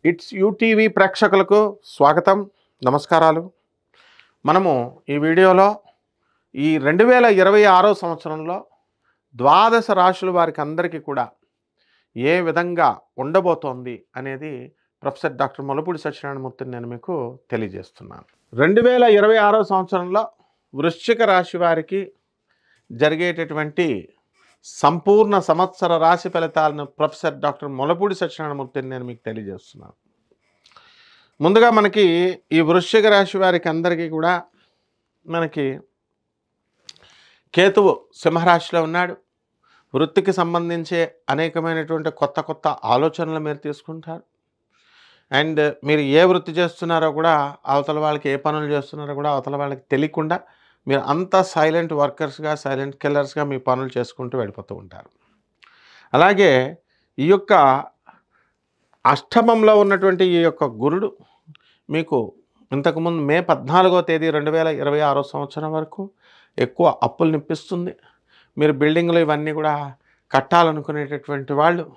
It's UTV ప్రేక్షకులకు స్వాగతం, నమస్కారాలు. మనము ఈ వీడియోలో ఈ 2026 సంవత్సరంలో ద్వాదశ రాశుల వారికి అందరికీ కూడా ఏ విధంగా ఉండబోతోంది అనేది ప్రొఫెసర్ డాక్టర్ ముల్లపూడి సత్యనారాయణమూర్తిని నేను మీకు తెలియజేస్తున్నాను. 2026 సంవత్సరంలో వృశ్చిక రాశి వారికి జరిగేటటువంటి సంపూర్ణ సంవత్సర రాశి ఫలితాలను ప్రొఫెసర్ డాక్టర్ ముల్లపూడి సత్యనారాయణమూర్తిని నేను మీకు తెలియజేస్తున్నాను. ముందుగా మనకి ఈ వృశ్చిక రాశి వారికి అందరికీ కూడా మనకి కేతువు సింహరాశిలో ఉన్నాడు. వృత్తికి సంబంధించే అనేకమైనటువంటి కొత్త కొత్త ఆలోచనలు మీరు తీసుకుంటారు. అండ్ మీరు ఏ వృత్తి చేస్తున్నారో కూడా అవతల వాళ్ళకి ఏ పనులు చేస్తున్నారో కూడా అవతల వాళ్ళకి తెలియకుండా మీరు అంతా సైలెంట్ వర్కర్స్గా, సైలెంట్ కిల్లర్స్గా మీ పనులు చేసుకుంటూ వెళ్ళిపోతూ ఉంటారు. అలాగే ఈ యొక్క అష్టమంలో ఉన్నటువంటి ఈ యొక్క గురుడు మీకు ఇంతకుముందు మే 14వ తేదీ 2026 సంవత్సరం వరకు ఎక్కువ అప్పులు నిప్పిస్తుంది. మీరు బిల్డింగ్లు ఇవన్నీ కూడా కట్టాలనుకునేటటువంటి వాళ్ళు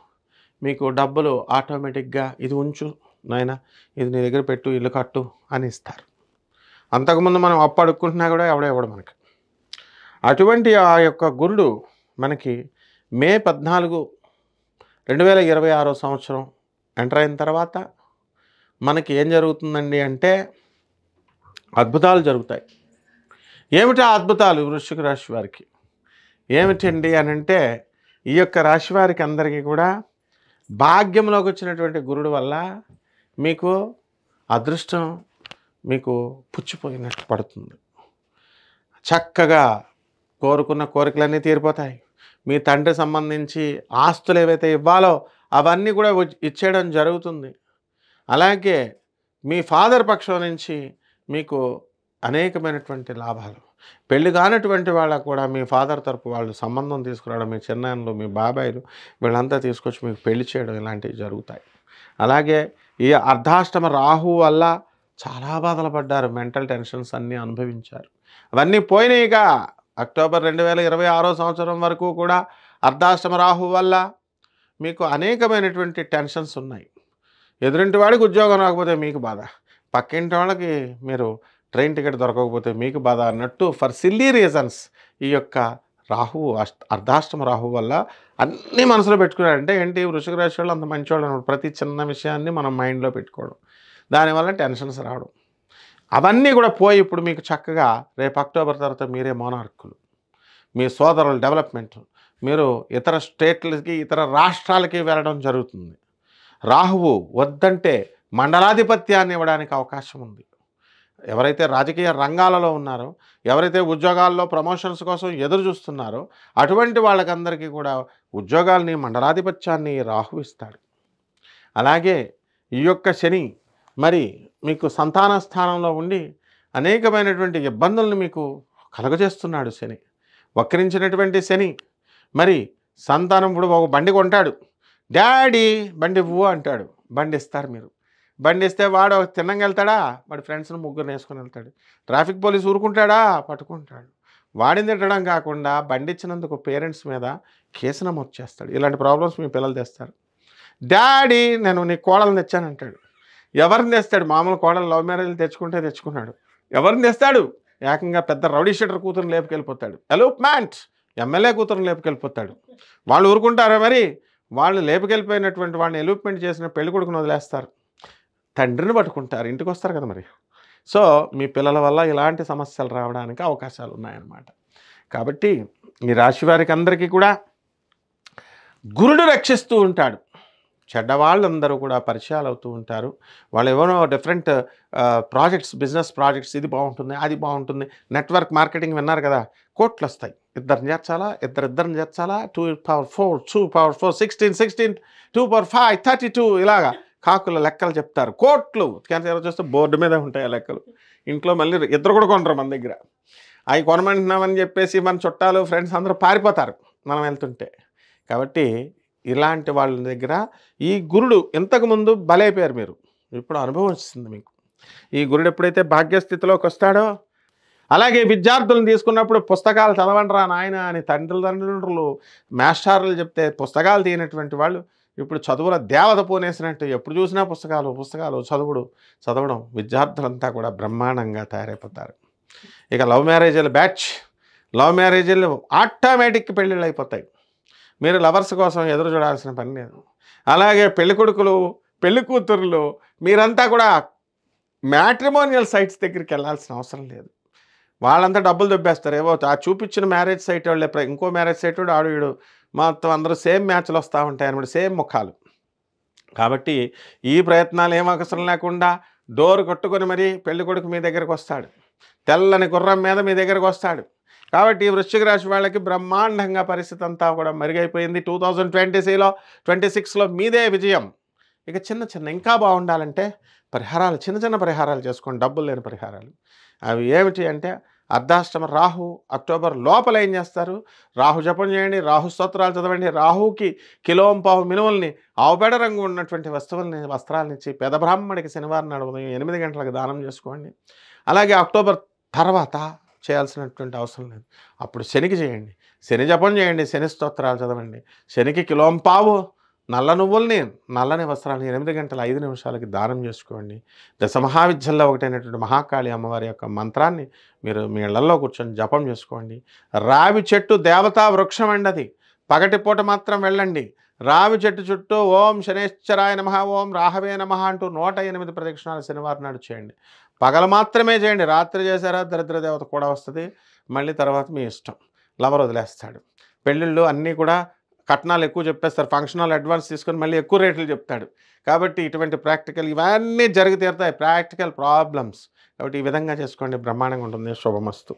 మీకు డబ్బులు ఆటోమేటిక్గా ఇది ఉంచు నాయన, ఇది నీ దగ్గర పెట్టు, ఇల్లు కట్టు అని ఇస్తారు. అంతకుముందు మనం అప్పు అడుక్కుంటున్నా కూడా ఎవడో మనకి. అటువంటి ఆ యొక్క గురుడు మనకి మే 14, 2026 సంవత్సరం ఎంటర్ అయిన తర్వాత మనకి ఏం జరుగుతుందండి అంటే అద్భుతాలు జరుగుతాయి. ఏమిటి ఆ అద్భుతాలు? వృశ్చిక రాశి వారికి ఏమిటండి అని అంటే ఈ యొక్క రాశి వారికి అందరికీ కూడా భాగ్యంలోకి వచ్చినటువంటి గురుడు వల్ల మీకు అదృష్టం మీకు పుచ్చిపోయినట్టు పడుతుంది. చక్కగా కోరుకున్న కోరికలన్నీ తీరిపోతాయి. మీ తండ్రి సంబంధించి ఆస్తులు ఏవైతే ఇవ్వాలో అవన్నీ కూడా ఇచ్చేయడం జరుగుతుంది. అలాగే మీ ఫాదర్ పక్షం నుంచి మీకు అనేకమైనటువంటి లాభాలు. పెళ్లి కానటువంటి వాళ్ళకు కూడా మీ ఫాదర్ తరపు వాళ్ళు సంబంధం తీసుకురావడం, మీ చిన్నాన్నలు, మీ బాబాయిలు వీళ్ళంతా తీసుకొచ్చి మీకు పెళ్లి చేయడం ఇలాంటివి జరుగుతాయి. అలాగే ఈ అర్ధాష్టమ రాహు వల్ల చాలా బాధలు పడ్డారు, మెంటల్ టెన్షన్స్ అన్నీ అనుభవించారు. అవన్నీ పోయినాయిగా. అక్టోబర్ 2026 సంవత్సరం వరకు కూడా అర్ధాష్టమ రాహు వల్ల మీకు అనేకమైనటువంటి టెన్షన్స్ ఉన్నాయి. ఎదురింటి వాడికి ఉద్యోగం రాకపోతే మీకు బాధ, పక్కింటి వాళ్ళకి మీరు ట్రైన్ టికెట్ దొరకకపోతే మీకు బాధ అన్నట్టు ఫర్ సిల్లీ రీజన్స్ ఈ యొక్క రాహువు అర్ధాష్టమ రాహువు వల్ల అన్నీ మనసులో పెట్టుకున్నారంటే ఏంటి, వృశ్చిక రాశి వాళ్ళు అంత మంచివాళ్ళు అన్నమాట. ప్రతి చిన్న విషయాన్ని మనం మైండ్లో పెట్టుకోవడం, దానివల్ల టెన్షన్స్ రావడం అవన్నీ కూడా పోయి ఇప్పుడు మీకు చక్కగా రేపు అక్టోబర్ తర్వాత మీరే మోనార్కులు. మీ సోదరుల డెవలప్మెంట్, మీరు ఇతర స్టేట్లకి ఇతర రాష్ట్రాలకి వెళ్ళడం జరుగుతుంది. రాహువు వద్దంటే మండలాధిపత్యాన్ని ఇవ్వడానికి అవకాశం ఉంది. ఎవరైతే రాజకీయ రంగాలలో ఉన్నారో, ఎవరైతే ఉద్యోగాల్లో ప్రమోషన్స్ కోసం ఎదురు చూస్తున్నారో అటువంటి వాళ్ళకందరికీ కూడా ఉద్యోగాల్ని, మండలాధిపత్యాన్ని రాహువు ఇస్తాడు. అలాగే ఈ యొక్క శని మరి మీకు సంతాన స్థానంలో ఉండి అనేకమైనటువంటి ఇబ్బందులను మీకు కలుగజేస్తున్నాడు. శని వక్రించినటువంటి శని మరి సంతానం ఇప్పుడు ఒక బండి కొంటాడు, డాడీ బండి ఇవ్వు అంటాడు, బండి ఇస్తారు. మీరు బండి ఇస్తే వాడు తిన్నంగా వెళ్తాడా, వాడి ఫ్రెండ్స్ని ముగ్గురు వేసుకొని వెళ్తాడు. ట్రాఫిక్ పోలీసు ఊరుకుంటాడా, పట్టుకుంటాడు. వాడిని తిట్టడం కాకుండా బండి ఇచ్చినందుకు పేరెంట్స్ మీద కేసు నమోదు చేస్తాడు. ఇలాంటి ప్రాబ్లమ్స్ మీ పిల్లలు తెస్తారు. డాడీ నేను నీ కోడలు తెచ్చానంటాడు. ఎవరిని తెస్తాడు? మామూలు కోడలు లవ్ మ్యారేజ్లు తెచ్చుకున్నాడు. ఎవరిని తెస్తాడు? ఏకంగా పెద్ద రౌడీ షీటర్ కూతురుని లేపుకెళ్ళిపోతాడు. ఎలూప్మెంట్ ఎమ్మెల్యే కూతురుని లేపుకెళ్ళిపోతాడు. వాళ్ళు ఊరుకుంటారా? మరి వాళ్ళు లేపుకెళ్ళిపోయినటువంటి వాళ్ళని ఎలూప్మెంట్ చేసిన పెళ్లి కొడుకుని వదిలేస్తారు, తండ్రిని పట్టుకుంటారు, ఇంటికి వస్తారు కదా మరి. సో మీ పిల్లల వల్ల ఇలాంటి సమస్యలు రావడానికి అవకాశాలు ఉన్నాయన్నమాట. కాబట్టి ఈ రాశి వారికి అందరికీ కూడా గురుడు రక్షిస్తూ ఉంటాడు. చెడ్డవాళ్ళందరూ కూడా పరిచయాలు అవుతూ ఉంటారు. వాళ్ళు ఏవో డిఫరెంట్ ప్రాజెక్ట్స్, బిజినెస్ ప్రాజెక్ట్స్, ఇది బాగుంటుంది, అది బాగుంటుంది, నెట్వర్క్ మార్కెటింగ్ విన్నారు కదా, కోట్లు వస్తాయి. ఇద్దరిని చేర్చాలా, ఇద్దరిని చేర్చాలా, 2 power 4 2 power 4 16 2 power 5 32 ఇలాగా కాకుల లెక్కలు చెప్తారు. కోట్లు క్యాన్సర్ చూస్తే బోర్డు మీద ఉంటాయి ఆ లెక్కలు. ఇంట్లో మళ్ళీ ఇద్దరు కూడా కొనరు మన దగ్గర. అవి కొనమంటున్నామని చెప్పేసి మన చుట్టాలు, ఫ్రెండ్స్ అందరూ పారిపోతారు మనం వెళ్తుంటే. కాబట్టి ఇలాంటి వాళ్ళ దగ్గర ఈ గురుడు ఇంతకుముందు బలైపోయారు మీరు, ఇప్పుడు అనుభవం వస్తుంది మీకు. ఈ గురుడు ఎప్పుడైతే భాగ్యస్థితిలోకి వస్తాడో, అలాగే విద్యార్థులను తీసుకున్నప్పుడు పుస్తకాలు చదవండి రా నాయన అని తల్లిదండ్రులు మాస్టర్లు చెప్తే పుస్తకాలు తీయనటువంటి వాళ్ళు ఇప్పుడు చదువుల దేవత పూనేసినట్టు ఎప్పుడు చూసినా పుస్తకాలు పుస్తకాలు చదవడం విద్యార్థులంతా కూడా బ్రహ్మాండంగా తయారైపోతారు. ఇక లవ్ మ్యారేజీల బ్యాచ్, లవ్ మ్యారేజీలు ఆటోమేటిక్ పెళ్ళిళ్ళు అయిపోతాయి. మీరు లవర్స్ కోసం ఎదురు చూడాల్సిన పని లేదు. అలాగే పెళ్లి కొడుకులు పెళ్లి కూతురులు మీరంతా కూడా మ్యాట్రిమోనియల్ సైట్స్ దగ్గరికి వెళ్ళాల్సిన అవసరం లేదు. వాళ్ళంతా డబ్బులు దొబ్బేస్తారు. ఏవో ఆ చూపించిన మ్యారేజ్ సైట్ వాళ్ళే ఇంకో మ్యారేజ్ సైట్ వాడు ఆడు వీడు మొత్తం అందరూ సేమ్ మ్యాచ్లు వస్తూ ఉంటాయి అన్నమాట, సేమ్ ముఖాలు. కాబట్టి ఈ ప్రయత్నాలు ఏం అవసరం లేకుండా డోర్ కొట్టుకొని మరీ పెళ్లి కొడుకు మీ దగ్గరకు వస్తాడు, తెల్లని గుర్రం మీద మీ దగ్గరకు వస్తాడు. కాబట్టి ఈ వృశ్చిక రాశి వాళ్ళకి బ్రహ్మాండంగా పరిస్థితి అంతా కూడా మెరుగైపోయింది. 2026లో మీదే విజయం. ఇక ఇంకా బాగుండాలంటే పరిహారాలు, చిన్న పరిహారాలు చేసుకోండి, డబ్బులు లేని పరిహారాలు. అవి ఏమిటి అంటే అర్ధాష్టమ రాహు అక్టోబర్ లోపల ఏం చేస్తారు, రాహు జపం చేయండి, రాహు స్తోత్రాలు చదవండి, రాహుకి కిలోంపావు మినుముల్ని ఆవుపేడ రంగు ఉన్నటువంటి వస్త్రాలనిచ్చి పేద బ్రాహ్మణికి శనివారం నాడు ఉదయం 8 గంటలకు దానం చేసుకోండి. అలాగే అక్టోబర్ తర్వాత చేయాల్సినటువంటి అవసరం లేదు, అప్పుడు శనికి చేయండి, శని జపం చేయండి, శని స్తోత్రాలు చదవండి, శనికి కిలోంపావు నల్ల నువ్వుల్ని నల్లని వస్త్రాలని 8 గంటల 5 నిమిషాలకి దానం చేసుకోండి. దశమహావిద్యల్లో ఒకటైనటువంటి మహాకాళి అమ్మవారి యొక్క మంత్రాన్ని మీరు మీ ఇళ్లలో కూర్చొని జపం చేసుకోండి. రావి చెట్టు దేవతా వృక్షం అండి, అది పగటిపూట మాత్రం వెళ్ళండి. రావి చెట్టు చుట్టూ ఓం శనేశ్వరాయ నమః, ఓం రాహవే నమః అంటూ 108 ప్రదక్షిణాలు శనివారం నాడు చేయండి. పగలు మాత్రమే చేయండి, రాత్రి చేశారా దరిద్ర దేవత కూడా వస్తుంది, మళ్ళీ తర్వాత మీ ఇష్టం, లవర్ వదిలేస్తాడు. పెళ్ళిళ్ళు అన్నీ కూడా కట్నాలు ఎక్కువ చెప్పేస్తారు, ఫంక్షన్ హాల్ అడ్వాన్స్ తీసుకొని మళ్ళీ ఎక్కువ రేట్లు చెప్తాడు. కాబట్టి ఇటువంటి ప్రాక్టికల్ ఇవన్నీ జరిగి తీరుతాయి, ప్రాక్టికల్ ప్రాబ్లమ్స్. కాబట్టి ఈ విధంగా చేసుకోండి, బ్రహ్మాండంగా ఉంటుంది. శుభమస్తు.